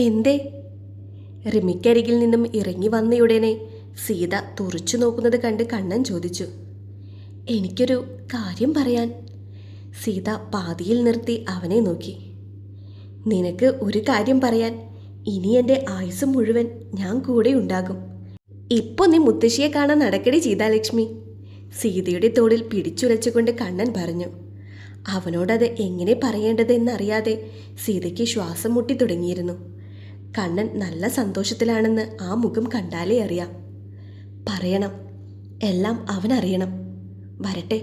എന്തേ? റിമിക്കരികിൽ നിന്നും ഇറങ്ങി വന്നയുടനെ സീത തുറച്ചു നോക്കുന്നത് കണ്ട് കണ്ണൻ ചോദിച്ചു. എനിക്കൊരു കാര്യം പറയാൻ. സീത പാതിയിൽ നിർത്തി അവനെ നോക്കി. നിനക്ക് ഒരു കാര്യം പറയാൻ ഇനി എൻ്റെ ആയുസ് മുഴുവൻ ഞാൻ കൂടെ ഉണ്ടാകും. ഇപ്പോൾ നീ മുത്തശ്ശിയെ കാണാൻ നടക്കടി സീതാലക്ഷ്മി. സീതയുടെ തോളിൽ പിടിച്ചുലച്ചുകൊണ്ട് കണ്ണൻ പറഞ്ഞു. അവനോടത് എങ്ങനെ പറയേണ്ടതെന്നറിയാതെ സീതയ്ക്ക് ശ്വാസം മുട്ടി തുടങ്ങിയിരുന്നു. കണ്ണൻ നല്ല സന്തോഷത്തിലാണെന്ന് ആ മുഖം കണ്ടാലേ അറിയാം. പറയണം, എല്ലാം അവനറിയണം. വരട്ടെ,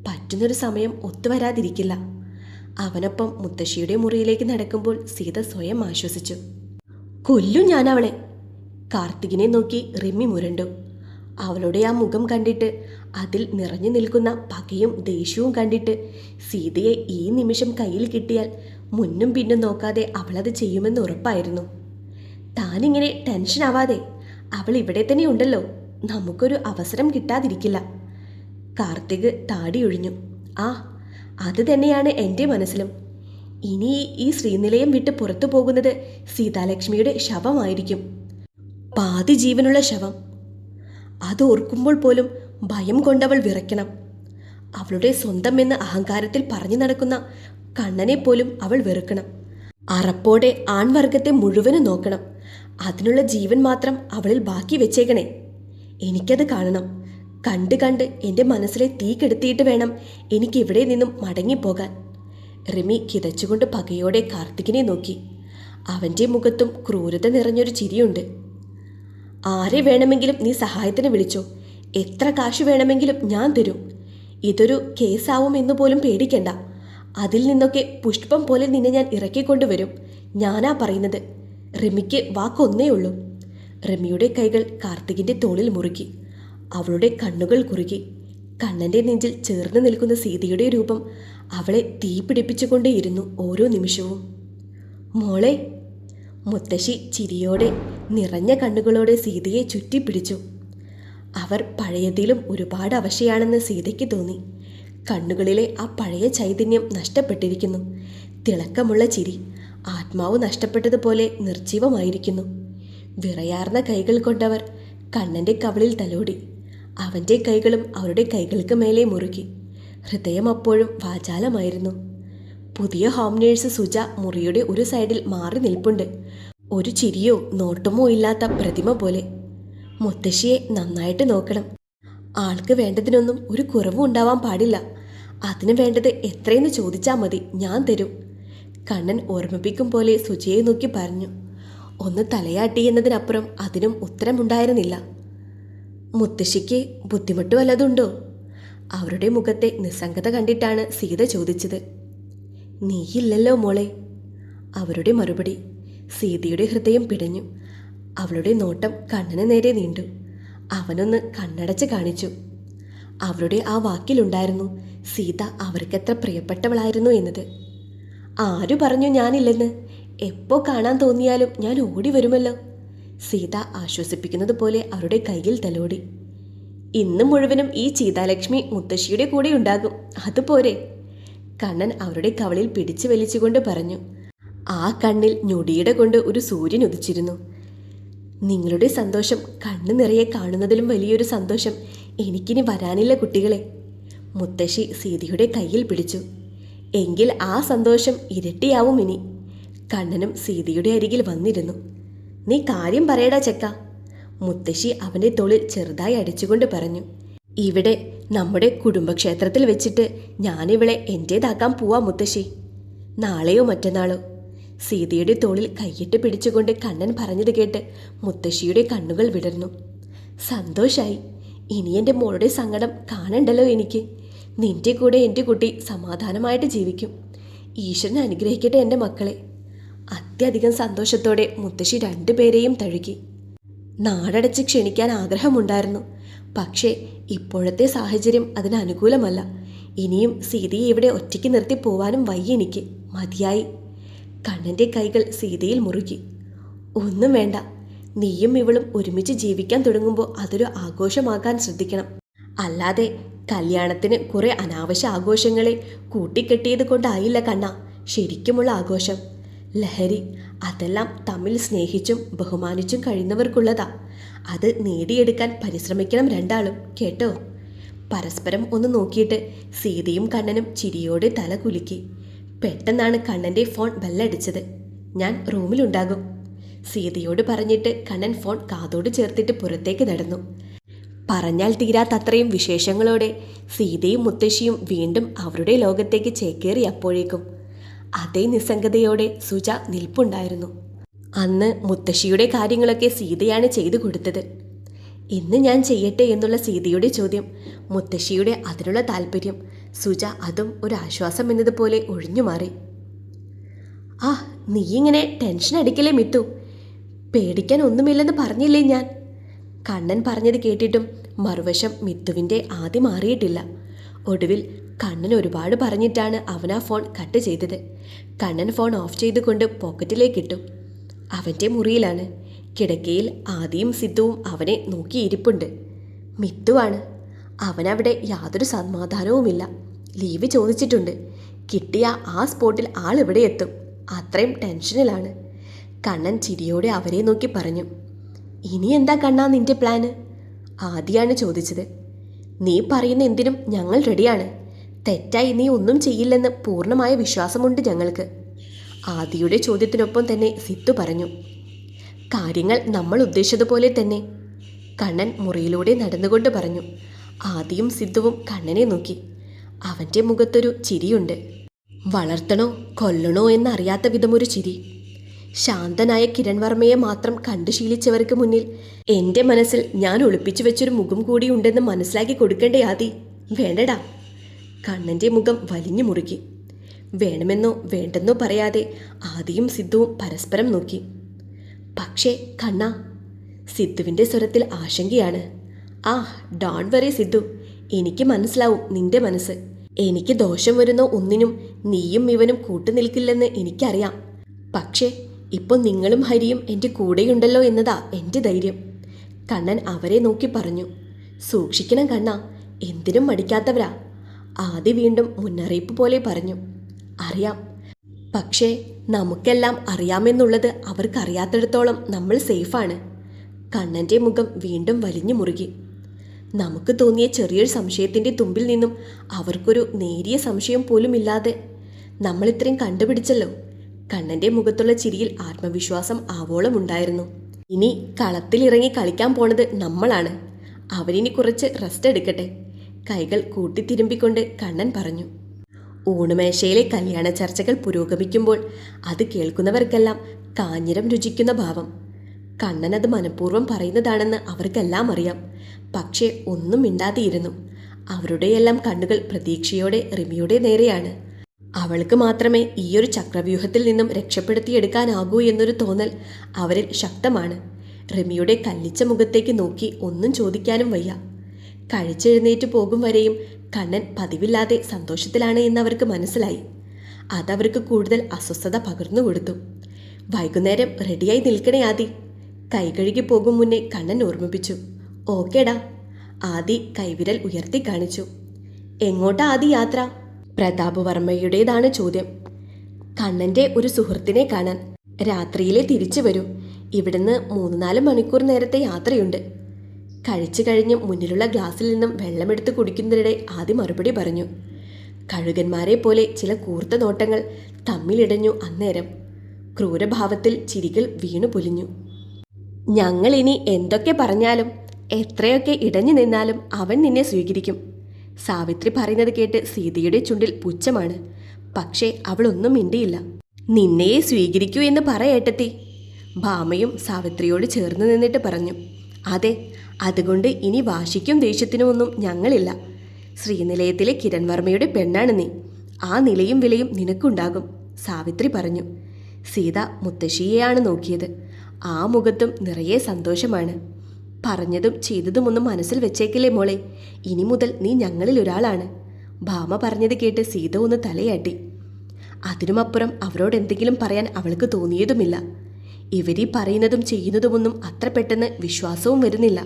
പറ്റുന്നൊരു സമയം ഒത്തുവരാതിരിക്കില്ല. അവനൊപ്പം മുത്തശ്ശിയുടെ മുറിയിലേക്ക് നടക്കുമ്പോൾ സീത സ്വയം ആശ്വസിച്ചു. കൊല്ലും ഞാൻ അവളെ. കാർത്തികിനെ നോക്കി റിമി മുരണ്ടു. അവളുടെ ആ മുഖം കണ്ടിട്ട്, അതിൽ നിറഞ്ഞു നിൽക്കുന്ന പകയും ദേഷ്യവും കണ്ടിട്ട് സീതയെ ഈ നിമിഷം കയ്യിൽ കിട്ടിയാൽ മുന്നും പിന്നും നോക്കാതെ അവളത് ചെയ്യുമെന്ന് ഉറപ്പായിരുന്നു. താനിങ്ങനെ ടെൻഷൻ ആവാതെ, അവൾ ഇവിടെ തന്നെ ഉണ്ടല്ലോ, നമുക്കൊരു അവസരം കിട്ടാതിരിക്കില്ല. കാർത്തിക് താടിയൊഴിഞ്ഞു. ആ, അത് തന്നെയാണ് എൻ്റെ മനസ്സിലും. ഇനി ഈ ശ്രീനിലയം വിട്ട് പുറത്തു പോകുന്നത് സീതാലക്ഷ്മിയുടെ ശവമായിരിക്കും. പാതി ജീവനുള്ള ശവം. അത് ഓർക്കുമ്പോൾ പോലും ഭയം കൊണ്ടവൾ വിറയ്ക്കണം. അവളുടെ സ്വന്തം എന്ന അഹങ്കാരത്തിൽ പറഞ്ഞു നടക്കുന്ന കണ്ണനെ പോലും അവൾ വെറുക്കണം. അറപ്പോടെ ആൺവർഗത്തെ മുഴുവനും നോക്കണം. അതിനുള്ള ജീവൻ മാത്രം അവളിൽ ബാക്കി വെച്ചേക്കണേ. എനിക്കത് കാണണം. കണ്ട് കണ്ട് എൻ്റെ മനസ്സിലെ തീ കെടുത്തിയിട്ട് വേണം എനിക്കിവിടെ നിന്നും മടങ്ങിപ്പോകാൻ. റിമി കിതച്ചുകൊണ്ട് പകയോടെ കാർത്തികിനെ നോക്കി. അവൻ്റെ മുഖത്തും ക്രൂരത നിറഞ്ഞൊരു ചിരിയുണ്ട്. ആരെ വേണമെങ്കിലും നീ സഹായത്തിന് വിളിച്ചോ, എത്ര കാശ് വേണമെങ്കിലും ഞാൻ തരും. ഇതൊരു കേസാവും എന്ന് പോലും പേടിക്കണ്ട. അതിൽ നിന്നൊക്കെ പുഷ്പം പോലെ നിന്നെ ഞാൻ ഇറക്കിക്കൊണ്ടുവരും. ഞാനാ പറയുന്നത്. റിമിക്ക് വാക്കൊന്നേ ഉള്ളൂ. റിമിയുടെ കൈകൾ കാർത്തികിൻ്റെ തോളിൽ മുറുക്കി. അവളുടെ കണ്ണുകൾ കുറുകി. കണ്ണൻ്റെ നെഞ്ചിൽ ചേർന്ന് നിൽക്കുന്ന സീതയുടെ രൂപം അവളെ തീ പിടിപ്പിച്ചുകൊണ്ടേയിരുന്നു ഓരോ നിമിഷവും. മോളെ. മുത്തശ്ശി ചിരിയോടെ നിറഞ്ഞ കണ്ണുകളോടെ സീതയെ ചുറ്റിപ്പിടിച്ചു. അവർ പഴയതിലും ഒരുപാട് അവശയാണെന്ന് സീതയ്ക്ക് തോന്നി. കണ്ണുകളിലെ ആ പഴയ ചൈതന്യം നഷ്ടപ്പെട്ടിരിക്കുന്നു. തിളക്കമുള്ള ചിരി ആത്മാവ് നഷ്ടപ്പെട്ടതുപോലെ നിർജീവമായിരിക്കുന്നു. വിറയാർന്ന കൈകൾ കൊണ്ടവർ കണ്ണൻ്റെ കവിളിൽ തലോടി. അവൻ്റെ കൈകളും അവരുടെ കൈകൾക്ക് മേലെ മുറുകി. ഹൃദയം അപ്പോഴും വാചാലമായിരുന്നു. പുതിയ ഹോം നേഴ്സ് സുജ മുറിയുടെ ഒരു സൈഡിൽ മാറി നിൽപ്പുണ്ട്. ഒരു ചിരിയോ നോട്ടമോ ഇല്ലാത്ത പ്രതിമ പോലെ. മുത്തശ്ശിയെ നന്നായിട്ട് നോക്കണം. ആൾക്ക് വേണ്ടതിനൊന്നും ഒരു കുറവും ഉണ്ടാവാൻ പാടില്ല. അതിന് വേണ്ടത് എത്രയെന്ന് ചോദിച്ചാൽ മതി, ഞാൻ തരും. കണ്ണൻ ഓർമ്മിപ്പിക്കും പോലെ സുജയെ നോക്കി പറഞ്ഞു. ഒന്ന് തലയാട്ടി എന്നതിനപ്പുറം അതിനും ഉത്തരമുണ്ടായിരുന്നില്ല. മുത്തശ്ശിക്ക് ബുദ്ധിമുട്ട് വല്ലതുണ്ടോ? അവരുടെ മുഖത്തെ നിസ്സംഗത കണ്ടിട്ടാണ് സീത ചോദിച്ചത്. നീയില്ലല്ലോ മോളെ. അവരുടെ മറുപടി. സീതയുടെ ഹൃദയം പിടഞ്ഞു. അവളുടെ നോട്ടം കണ്ണന് നേരെ നീണ്ടു. അവനൊന്ന് കണ്ണടച്ച് കാണിച്ചു. അവരുടെ ആ വാക്കിലുണ്ടായിരുന്നു സീത അവർക്കെത്ര പ്രിയപ്പെട്ടവളായിരുന്നു എന്നത്. ആരു പറഞ്ഞു ഞാനില്ലെന്ന്? എപ്പോൾ കാണാൻ തോന്നിയാലും ഞാൻ ഓടി വരുമല്ലോ. സീത ആശ്വസിപ്പിക്കുന്നത് പോലെ അവരുടെ കയ്യിൽ തലോടി. ഇന്ന് മുഴുവനും ഈ സീതാലക്ഷ്മി മുത്തശ്ശിയുടെ കൂടെ ഉണ്ടാകും, അതുപോരെ? കണ്ണൻ അവരുടെ കവളിൽ പിടിച്ചു വലിച്ചുകൊണ്ട് പറഞ്ഞു. ആ കണ്ണിൽ ഞൊടിയുടെ കൊണ്ട് ഒരു സൂര്യൻ ഉദിച്ചിരുന്നു. നിങ്ങളുടെ സന്തോഷം കണ്ണു നിറയെ കാണുന്നതിലും വലിയൊരു സന്തോഷം എനിക്കിനി വരാനില്ല കുട്ടികളെ. മുത്തശ്ശി സീതയുടെ കയ്യിൽ പിടിച്ചു. എങ്കിൽ ആ സന്തോഷം ഇരട്ടിയാവും ഇനി. കണ്ണനും സീതയുടെ അരികിൽ വന്നിരുന്നു. നീ കാര്യം പറയടാ ചെക്ക. മുത്തശ്ശി അവൻ്റെ തോളിൽ ചെറുതായി അടിച്ചുകൊണ്ട് പറഞ്ഞു. ഇവിടെ നമ്മുടെ കുടുംബക്ഷേത്രത്തിൽ വെച്ചിട്ട് ഞാനിവളെ എൻ്റേതാക്കാൻ പോവാ മുത്തശ്ശി. നാളെയോ മറ്റന്നാളോ. സീതയുടെ തോളിൽ കൈയിട്ട് പിടിച്ചുകൊണ്ട് കണ്ണൻ പറഞ്ഞത് കേട്ട് മുത്തശ്ശിയുടെ കണ്ണുകൾ വിടർന്നു. സന്തോഷായി. ഇനി എൻ്റെ മോളുടെ സങ്കടം കാണണ്ടല്ലോ എനിക്ക്. നിന്റെ കൂടെ എൻ്റെ കുട്ടി സമാധാനമായിട്ട് ജീവിക്കും. ഈശ്വരൻ അനുഗ്രഹിക്കട്ടെ എൻ്റെ മക്കളെ. അത്യധികം സന്തോഷത്തോടെ മുത്തശ്ശി രണ്ടുപേരെയും തഴുകി. നാടടച്ച് ക്ഷണിക്കാൻ ആഗ്രഹമുണ്ടായിരുന്നു. പക്ഷേ ഇപ്പോഴത്തെ സാഹചര്യം അതിന് അനുകൂലമല്ല. ഇനിയും സീതയെ ഇവിടെ ഒറ്റയ്ക്ക് നിർത്തി പോവാനും വയ്യ എനിക്ക്. മതിയായി. കണ്ണൻ്റെ കൈകൾ സീതയിൽ മുറുകി. ഒന്നും വേണ്ട. നീയും ഇവളും ഒരുമിച്ച് ജീവിക്കാൻ തുടങ്ങുമ്പോൾ അതൊരു ആഘോഷമാക്കാൻ ശ്രദ്ധിക്കണം. അല്ലാതെ കല്യാണത്തിന് കുറെ അനാവശ്യ ആഘോഷങ്ങളെ കൂട്ടിക്കെട്ടിയത് കൊണ്ടായില്ല കണ്ണ ശരിക്കുമുള്ള ആഘോഷം. ലഹരി അതെല്ലാം തമ്മിൽ സ്നേഹിച്ചും ബഹുമാനിച്ചും കഴിയുന്നവർക്കുള്ളതാ. അത് നേടിയെടുക്കാൻ പരിശ്രമിക്കണം രണ്ടാളും, കേട്ടോ? പരസ്പരം ഒന്ന് നോക്കിയിട്ട് സീതയും കണ്ണനും ചിരിയോടെ തല കുലുക്കി. പെട്ടെന്നാണ് കണ്ണൻ്റെ ഫോൺ ബെല്ലടിച്ചത്. ഞാൻ റൂമിലുണ്ടാകും, സീതയോട് പറഞ്ഞിട്ട് കണ്ണൻ ഫോൺ കാതോട് ചേർത്തിട്ട് പുറത്തേക്ക് നടന്നു. പറഞ്ഞാൽ തീരാത്തത്രയും വിശേഷങ്ങളോടെ സീതയും മുത്തശ്ശിയും വീണ്ടും അവരുടെ ലോകത്തേക്ക് ചേക്കേറി. അപ്പോഴേക്കും അതേ നിസ്സംഗതയോടെ സുജ നിൽപ്പുണ്ടായിരുന്നു. അന്ന് മുത്തശ്ശിയുടെ കാര്യങ്ങളൊക്കെ സീതയാണ് ചെയ്തു കൊടുത്തത്. ഇന്ന് ഞാൻ ചെയ്യട്ടെ എന്നുള്ള സീതയുടെ ചോദ്യം, മുത്തശ്ശിയുടെ അതിനുള്ള താല്പര്യം, സുജ അതും ഒരു ആശ്വാസം എന്നതുപോലെ ഒഴിഞ്ഞു മാറി. ആ, നീ ഇങ്ങനെ ടെൻഷൻ അടിക്കലേ മിത്തു, പേടിക്കാൻ ഒന്നുമില്ലെന്ന് പറഞ്ഞില്ലേ ഞാൻ? കണ്ണൻ പറഞ്ഞത് കേട്ടിട്ടും മറുവശം മിത്തുവിൻ്റെ ആദ്യം മാറിയിട്ടില്ല. ഒടുവിൽ കണ്ണൻ ഒരുപാട് പറഞ്ഞിട്ടാണ് അവൻ ആ ഫോൺ കട്ട് ചെയ്തത്. കണ്ണൻ ഫോൺ ഓഫ് ചെയ്തുകൊണ്ട് പോക്കറ്റിലേക്കിട്ടു. അവൻ്റെ മുറിയിലാണ്. കിടക്കയിൽ ആദിയും സിദ്ധുവും അവനെ നോക്കിയിരിപ്പുണ്ട്. മിത്തുവാണ്. അവനവിടെ യാതൊരു സമാധാനവുമില്ല. ലീവ് ചോദിച്ചിട്ടുണ്ട്. കിട്ടിയ ആ സ്പോട്ടിൽ ആളിവിടെ എത്തും. അത്രയും ടെൻഷനിലാണ്. കണ്ണൻ ചിരിയോടെ അവരെ നോക്കി പറഞ്ഞു. ഇനി എന്താ കണ്ണാ നിന്റെ പ്ലാന്? ആദിയാണ് ചോദിച്ചത്. നീ പറയുന്ന എന്തിനും ഞങ്ങൾ റെഡിയാണ്. തെറ്റായി നീ ഒന്നും ചെയ്യില്ലെന്ന് പൂർണ്ണമായ വിശ്വാസമുണ്ട് ഞങ്ങൾക്ക്. ആദിയുടെ ചോദ്യത്തിനൊപ്പം തന്നെ സിദ്ധു പറഞ്ഞു. കാര്യങ്ങൾ നമ്മൾ ഉദ്ദേശിച്ചതുപോലെ തന്നെ, കണ്ണൻ മുറിയിലൂടെ നടന്നുകൊണ്ട് പറഞ്ഞു. ആദിയും സിദ്ധുവും കണ്ണനെ നോക്കി. അവൻ്റെ മുഖത്തൊരു ചിരിയുണ്ട്. വളർത്തണോ കൊല്ലണോ എന്നറിയാത്ത വിധമൊരു ചിരി. ശാന്തനായ കിരൺ വർമ്മയെ മാത്രം കണ്ടു ശീലിച്ചവർക്ക് മുന്നിൽ എൻ്റെ മനസ്സിൽ ഞാൻ ഒളിപ്പിച്ചു വെച്ചൊരു മുഖം കൂടി ഉണ്ടെന്ന് മനസ്സിലാക്കി കൊടുക്കേണ്ടേ ആദി? വേണ്ടടാ. കണ്ണൻ്റെ മുഖം വലിഞ്ഞു മുറുക്കി. വേണമെന്നോ വേണ്ടെന്നോ പറയാതെ ആദിയും സിദ്ധുവും പരസ്പരം നോക്കി. പക്ഷേ കണ്ണാ, സിദ്ധുവിൻ്റെ സ്വരത്തിൽ ആശങ്കയാണ്. ആ, ഡോൺ വറി സിദ്ധു, എനിക്ക് മനസ്സിലാവും നിന്റെ മനസ്സ്. എനിക്ക് ദോഷം വരുന്ന ഒന്നിനും നീയും ഇവനും കൂട്ടുനിൽക്കില്ലെന്ന് എനിക്കറിയാം. പക്ഷേ ഇപ്പോൾ നിങ്ങളും ഹരിയും എൻ്റെ കൂടെയുണ്ടല്ലോ എന്നതാ എൻ്റെ ധൈര്യം. കണ്ണൻ അവരെ നോക്കി പറഞ്ഞു. സൂക്ഷിക്കണം കണ്ണാ, എന്തിനും മടിക്കാത്തവരാ. ആദി വീണ്ടും മുന്നറിയിപ്പ് പോലെ പറഞ്ഞു. അറിയാം, പക്ഷേ നമുക്കെല്ലാം അറിയാമെന്നുള്ളത് അവർക്കറിയാത്തിടത്തോളം നമ്മൾ സേഫാണ്. കണ്ണൻ്റെ മുഖം വീണ്ടും വലിഞ്ഞു മുറുകി. നമുക്ക് തോന്നിയ ചെറിയൊരു സംശയത്തിൻ്റെ തുമ്പിൽ നിന്നും അവർക്കൊരു നേരിയ സംശയം പോലുമില്ലാതെ നമ്മളിത്രയും കണ്ടുപിടിച്ചല്ലോ. കണ്ണൻ്റെ മുഖത്തുള്ള ചിരിയിൽ ആത്മവിശ്വാസം ആവോളം ഉണ്ടായിരുന്നു. ഇനി കളത്തിലിറങ്ങി കളിക്കാൻ പോണത് നമ്മളാണ്. അവരിനി കുറച്ച് റെസ്റ്റ് എടുക്കട്ടെ. കൈകൾ കൂട്ടിത്തിരുമ്പിക്കൊണ്ട് കണ്ണൻ പറഞ്ഞു. ഊണുമേശയിലെ കല്യാണ ചർച്ചകൾ പുരോഗമിക്കുമ്പോൾ അത് കേൾക്കുന്നവർക്കെല്ലാം കാഞ്ഞിരം രുചിക്കുന്ന ഭാവം. കണ്ണൻ അത് മനഃപൂർവ്വം പറയുന്നതാണെന്ന് അവർക്കെല്ലാം അറിയാം. പക്ഷേ ഒന്നും മിണ്ടാതെയിരുന്നു. അവരുടെയെല്ലാം കണ്ണുകൾ പ്രതീക്ഷയോടെ റിമിയുടെ നേരെയാണ്. അവൾക്ക് മാത്രമേ ഈയൊരു ചക്രവ്യൂഹത്തിൽ നിന്നും രക്ഷപ്പെടുത്തിയെടുക്കാനാകൂ എന്നൊരു തോന്നൽ അവരിൽ ശക്തമാണ്. റിമിയുടെ കല്ലിച്ച മുഖത്തേക്ക് നോക്കി ഒന്നും ചോദിക്കാനും വയ്യ. കഴിച്ചെഴുന്നേറ്റ് പോകും വരെയും കണ്ണൻ പതിവില്ലാതെ സന്തോഷത്തിലാണ് എന്നവർക്ക് മനസ്സിലായി. അതവർക്ക് കൂടുതൽ അസ്വസ്ഥത പകർന്നു കൊടുത്തു. വൈകുന്നേരം റെഡിയായി നിൽക്കണേ ആദി, കൈകഴുകി പോകും മുന്നേ കണ്ണൻ ഓർമ്മിപ്പിച്ചു. ഓക്കേടാ. ആദി കൈവിരൽ ഉയർത്തി കാണിച്ചു. എങ്ങോട്ടാ ആദി യാത്ര? പ്രതാപ് വർമ്മയുടേതാണ് ചോദ്യം. കണ്ണൻ്റെ ഒരു സുഹൃത്തിനെ കാണാൻ. രാത്രിയിലെ തിരിച്ചു വരൂ. ഇവിടുന്ന് 3-4 മണിക്കൂർ നേരത്തെ യാത്രയുണ്ട്. കഴിച്ചു കഴിഞ്ഞ് മുന്നിലുള്ള ഗ്ലാസ്സിൽ നിന്നും വെള്ളമെടുത്ത് കുടിക്കുന്നതിനിടെ ആദി മറുപടി പറഞ്ഞു. കഴുകന്മാരെ പോലെ ചില കൂർത്ത നോട്ടങ്ങൾ തമ്മിലിടഞ്ഞു അന്നേരം. ക്രൂരഭാവത്തിൽ ചിരികൾ വീണു പൊലിഞ്ഞു. ഞങ്ങളിനി എന്തൊക്കെ പറഞ്ഞാലും എത്രയൊക്കെ ഇടഞ്ഞു നിന്നാലും അവൻ നിന്നെ സ്വീകരിക്കും. സാവിത്രി പറയുന്നത് കേട്ട് സീതയുടെ ചുണ്ടിൽ പുച്ഛമാണ്. പക്ഷേ അവളൊന്നും മിണ്ടിയില്ല. നിന്നെയെ സ്വീകരിക്കൂ എന്ന് പറയേട്ടത്തി, ഭാമയും സാവിത്രിയോട് ചേർന്ന് നിന്നിട്ട് പറഞ്ഞു. അതെ, അതുകൊണ്ട് ഇനി വാശിക്കും ദേഷ്യത്തിനുമൊന്നും ഞങ്ങളില്ല. ശ്രീനിലയത്തിലെ കിരൺ വർമ്മയുടെ പെണ്ണാണ് നീ. ആ നിലയും വിലയും നിനക്കുണ്ടാകും, സാവിത്രി പറഞ്ഞു. സീത മുത്തശ്ശിയെയാണ് നോക്കിയത്. ആ മുഖത്തും നിറയെ സന്തോഷമാണ്. പറഞ്ഞതും ചെയ്തതുമൊന്നും മനസ്സിൽ വെച്ചേക്കില്ലേ മോളെ. ഇനി മുതൽ നീ ഞങ്ങളിൽ ഒരാളാണ്. ഭാമ പറഞ്ഞത് കേട്ട് സീത ഒന്ന് തലയാട്ടി. അതിനുമപ്പുറം അവരോട് എന്തെങ്കിലും പറയാൻ അവൾക്ക് തോന്നിയതുമില്ല. ഇവരീ പറയുന്നതും ചെയ്യുന്നതുമൊന്നും അത്ര പെട്ടെന്ന് വിശ്വാസവും വരുന്നില്ല.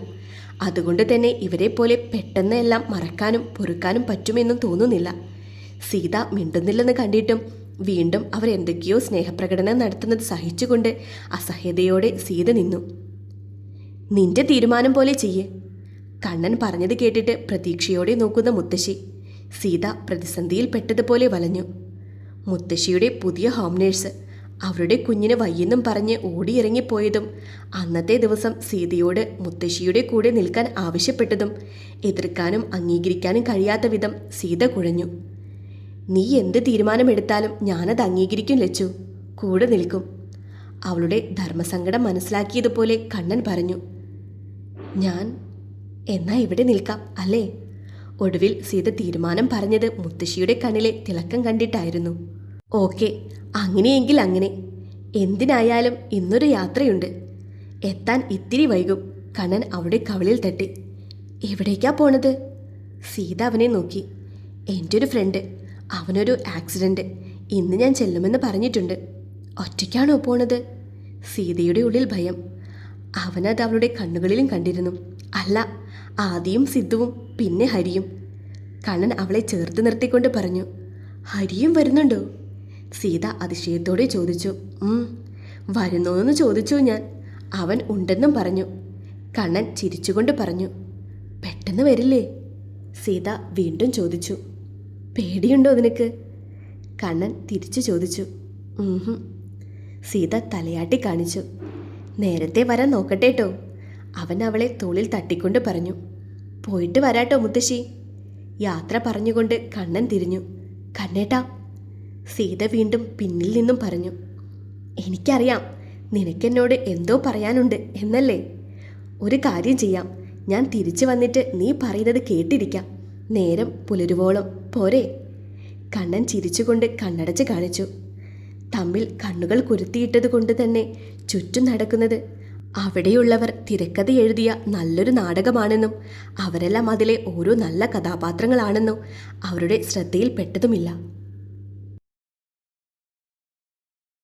അതുകൊണ്ട് തന്നെ ഇവരെ പോലെ പെട്ടെന്ന് എല്ലാം മറക്കാനും പൊറുക്കാനും പറ്റുമെന്നും തോന്നുന്നില്ല. സീത മിണ്ടുന്നില്ലെന്ന് കണ്ടിട്ടും വീണ്ടും അവർ എന്തൊക്കെയോ സ്നേഹപ്രകടനം നടത്തുന്നത് സഹിച്ചുകൊണ്ട് അസഹ്യതയോടെ സീത നിന്നു. നിന്റെ തീരുമാനം പോലെ ചെയ്യേ. കണ്ണൻ പറഞ്ഞത് കേട്ടിട്ട് പ്രതീക്ഷയോടെ നോക്കുന്ന മുത്തശ്ശി. സീത പ്രതിസന്ധിയിൽ പെട്ടതുപോലെ വലഞ്ഞു. മുത്തശ്ശിയുടെ പുതിയ ഹോം നേഴ്സ് അവരുടെ കുഞ്ഞിന് വയ്യെന്നും പറഞ്ഞ് ഓടിയിറങ്ങിപ്പോയതും അന്നത്തെ ദിവസം സീതയോട് മുത്തശ്ശിയുടെ കൂടെ നിൽക്കാൻ ആവശ്യപ്പെട്ടതും എതിർക്കാനും അംഗീകരിക്കാനും കഴിയാത്ത വിധം സീത കുഴഞ്ഞു. നീ എന്ത് തീരുമാനമെടുത്താലും ഞാനത് അംഗീകരിക്കും ലച്ചു, കൂടെ നിൽക്കും. അവളുടെ ധർമ്മസങ്കടം മനസ്സിലാക്കിയതുപോലെ കണ്ണൻ പറഞ്ഞു. ഞാൻ എന്നാ ഇവിടെ നിൽക്കാം അല്ലേ? ഒടുവിൽ സീത തീരുമാനം പറഞ്ഞത് മുത്തശ്ശിയുടെ കണ്ണിലെ തിളക്കം കണ്ടിട്ടായിരുന്നു. ഓക്കെ, അങ്ങനെയെങ്കിൽ അങ്ങനെ. എന്തിനായാലും ഇന്നൊരു യാത്രയുണ്ട്. എത്താൻ ഇത്തിരി വൈകും. കണ്ണൻ അവളുടെ കവിളിൽ തട്ടി. എവിടേക്കാ പോണത്? സീത അവനെ നോക്കി. എൻ്റെ ഒരു ഫ്രണ്ട്, അവനൊരു ആക്സിഡൻറ്റ്. ഇന്ന് ഞാൻ ചെല്ലുമെന്ന് പറഞ്ഞിട്ടുണ്ട്. ഒറ്റയ്ക്കാണോ പോണത്? സീതയുടെ ഉള്ളിൽ ഭയം. അവനത് അവളുടെ കണ്ണുകളിലും കണ്ടിരുന്നു. അല്ല, ആദിയും സിദ്ധുവും പിന്നെ ഹരിയും. കണ്ണൻ അവളെ ചേർത്ത് നിർത്തിക്കൊണ്ട് പറഞ്ഞു. ഹരിയും വരുന്നുണ്ടോ? സീത അതിശയത്തോടെ ചോദിച്ചു. വരുന്നോന്ന് ചോദിച്ചു ഞാൻ. അവൻ ഉണ്ടെന്നും പറഞ്ഞു. കണ്ണൻ ചിരിച്ചുകൊണ്ട് പറഞ്ഞു. പെട്ടെന്ന് വരില്ലേ? സീത വീണ്ടും ചോദിച്ചു. പേടിയുണ്ടോ നിനക്ക്? കണ്ണൻ തിരിച്ചു ചോദിച്ചു. സീത തലയാട്ടി കാണിച്ചു. നേരത്തെ വരാൻ നോക്കട്ടേട്ടോ. അവൻ അവളെ തോളിൽ തട്ടിക്കൊണ്ട് പറഞ്ഞു. പോയിട്ട് വരാട്ടോ മുത്തശ്ശി. യാത്ര പറഞ്ഞുകൊണ്ട് കണ്ണൻ തിരിഞ്ഞു. കണ്ണേട്ടാ. സീത വീണ്ടും പിന്നിൽ നിന്നും പറഞ്ഞു. എനിക്കറിയാം നിനക്കെന്നോട് എന്തോ പറയാനുണ്ട് എന്നല്ലേ. ഒരു കാര്യം ചെയ്യാം, ഞാൻ തിരിച്ചു വന്നിട്ട് നീ പറയുന്നത് കേട്ടിരിക്കാം. നേരം പുലരുവോളം പോരെ? കണ്ണൻ ചിരിച്ചുകൊണ്ട് കണ്ണടച്ച് കാണിച്ചു. തമ്മിൽ കണ്ണുകൾ കുരുത്തിയിട്ടത് കൊണ്ട് തന്നെ ചുറ്റും നടക്കുന്നത് അവിടെയുള്ളവർ തിരക്കഥ എഴുതിയ നല്ലൊരു നാടകമാണെന്നും അവരെല്ലാം അതിലെ ഓരോ നല്ല കഥാപാത്രങ്ങളാണെന്നും അവരുടെ ശ്രദ്ധയിൽപ്പെട്ടതുമില്ല.